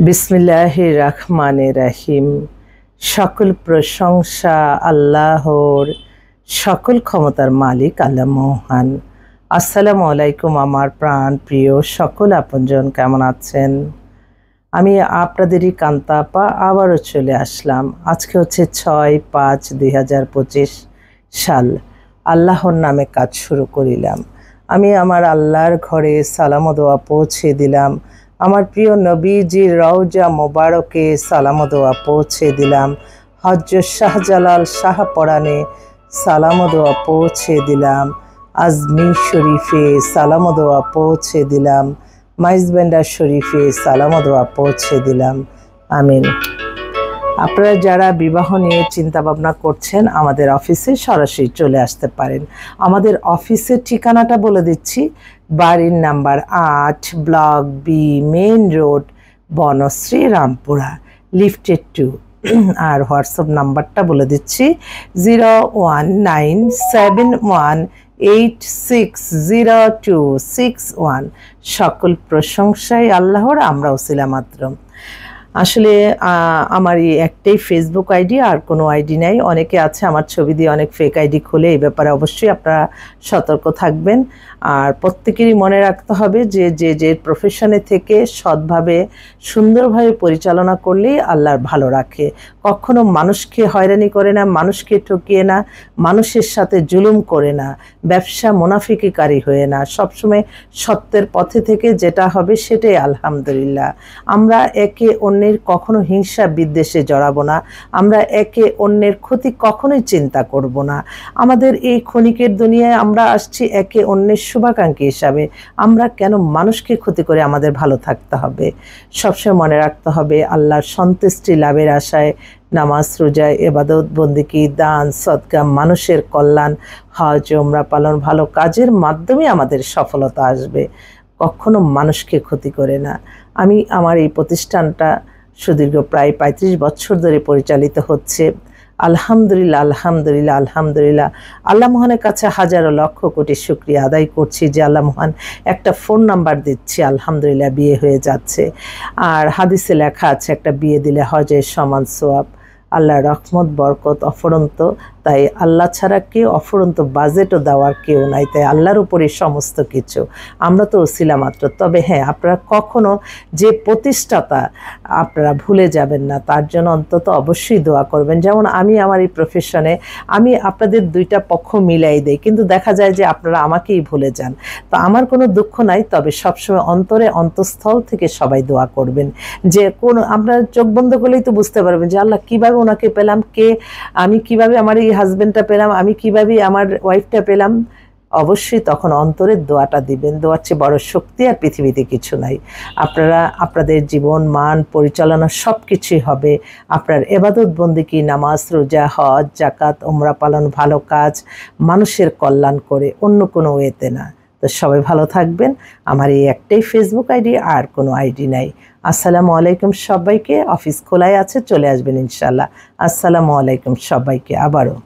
বিসমিল্লাহির রহমানির রহিম। সকল প্রশংসা আল্লাহর, সকল ক্ষমতার মালিক আল্লাহ মহান। আসসালামু আলাইকুম আমার প্রাণ প্রিয় সকল আপনজন, কেমন আছেন? আমি আপনাদেরই কান্তা আপা আবারও চলে আসলাম। আজকে হচ্ছে 6-5-2025 সাল। আল্লাহর নামে কাজ শুরু করিলাম। আমি আমার আল্লাহর ঘরে সালাম ও দোয়া পৌঁছে দিলাম। আমার প্রিয় নবীজির রওজা মোবারকে সালাম ও দোয়া পৌঁছে দিলাম। হযরত শাহজালাল শাহপরানে সালাম ও দোয়া পৌঁছে দিলাম। আজমির শরীফে সালাম ও দোয়া পৌঁছে দিলাম। মাইজবেন্ডার শরীফে সালাম ও দোয়া পৌঁছে দিলাম। আমিন। আপনারা যারা বিবাহ নিয়ে চিন্তা ভাবনা করছেন, আমাদের অফিসে সরাসরি চলে আসতে পারেন। আমাদের অফিসের ঠিকানাটা বলে দিচ্ছি। বাড়ির number 8, block B, main road, Banasree, Rampura, লিফটেড 2। আর হোয়াটসঅ্যাপ নাম্বারটা বলে দিচ্ছি 01971860261। সকল প্রশংসাই আল্লাহর, আমরা ওসিলা মাত্র। আসলে আমার এই একটাই ফেসবুক আইডি, আর কোনো আইডি নাই। অনেকে আছে আমার ছবি দিয়ে অনেক ফেক আইডি খুলে, এই ব্যাপারে অবশ্যই আপনারা সতর্ক থাকবেন। আর প্রত্যেকেরই মনে রাখতে হবে যে যে প্রফেশনে থেকে সৎভাবে সুন্দরভাবে পরিচালনা করলেই আল্লাহর ভালো রাখে। কখনো মানুষকে হয়রানি করে না, মানুষকে ঠকিয়ে না, মানুষের সাথে জুলুম করে না, ব্যবসা মুনাফিকিকারী হয়ে না, সবসময় সত্যের পথে থেকে যেটা হবে সেটাই আলহামদুলিল্লাহ। আমরা একে অন্যের কখনো হিংসা বিদ্বেষে জড়াবো না। আমরা একে অন্যের ক্ষতি কখনোই চিন্তা করব না। আমাদের এই ক্ষণিকের দুনিয়ায় আমরা আসছি একে অন্যের শুভাকাঙ্ক্ষী হিসাবে। আমরা কেন মানুষকে ক্ষতি করে আমাদের ভালো থাকতে হবে? সবসময় মনে রাখতে হবে আল্লাহর সন্তুষ্টি লাভের আশায় নামাজ, রোজা, ইবাদত, বন্দেগী, দান, সদকা, মানুষের কল্যাণ, হজ, উমরা পালন, ভালো কাজের মাধ্যমে আমাদের সফলতা আসবে। কখনো মানুষকে ক্ষতি করে না। আমি আমার এই প্রতিষ্ঠানটা সুদীর্ঘ প্রায় 35 বছর ধরে পরিচালিত হচ্ছে। আলহামদুলিল্লাহ, আলহামদুলিল্লাহ, আলহামদুলিল্লাহ। আল্লাহ মহানের কাছে হাজারো লক্ষ কোটি শুকরিয়া আদায় করছি যে আল্লাহ মহান একটা ফোন নাম্বার দিচ্ছি, আলহামদুলিল্লাহ বিয়ে হয়ে যাচ্ছে। আর হাদিসে লেখা আছে একটা বিয়ে দিলে হজের সমান সওয়াব। আল্লাহর রহমত বরকত অফুরন্ত। তাই আল্লাহ ছাড়া কেউ, অফুরন্ত বাজেটও দেওয়ার কেউ নাই। তাই আল্লাহর উপরে সমস্ত কিছু, আমরা তো ওসিলা মাত্র। তবে হ্যাঁ, আপনারা কখনো যে প্রতিষ্ঠাতা আপনারা ভুলে যাবেন না, তার জন্য অন্তত অবশ্যই দোয়া করবেন। যেমন আমি আমার এই প্রফেশনে আমি আপনাদের দুইটা পক্ষ মিলাই দেই, কিন্তু দেখা যায় যে আপনারা আমাকেই ভুলে যান। তো আমার কোনো দুঃখ নাই, তবে সবসময় অন্তরে অন্তঃস্থল থেকে সবাই দোয়া করবেন। যে আপনারা চোখ বন্ধ করলেই তো বুঝতে পারবেন যে আল্লাহ কীভাবে ওনাকে পেলাম, আমি কিভাবে আমার এই হাজবেন্ডটা পেলাম, আমি কিভাবে আমার ওয়াইফটা পেলাম। অবশ্যই তখন অন্তরের দোয়াটা দিবেন। দোয়ার চেয়ে বড় শক্তি আর পৃথিবীতে কিছু নাই। আপনারা আপনাদের জীবন মান পরিচালনা সব কিছুই হবে আপনার ইবাদত, বন্দেগী, নামাজ, রোজা, হজ, যাকাত, উমরা পালন, ভালো কাজ, মানুষের কল্যাণ করে, অন্য কোনো ওয়েতে না। তো সবাই ভালো থাকবেন। আমার এই একটাই ফেসবুক আইডি, আর কোনো আইডি নাই। আসসালামু আলাইকুম সবাইকে। অফিস খোলাই আছে, চলে আসবেন ইনশাল্লাহ। আসসালামু আলাইকুম সবাইকে আবারও।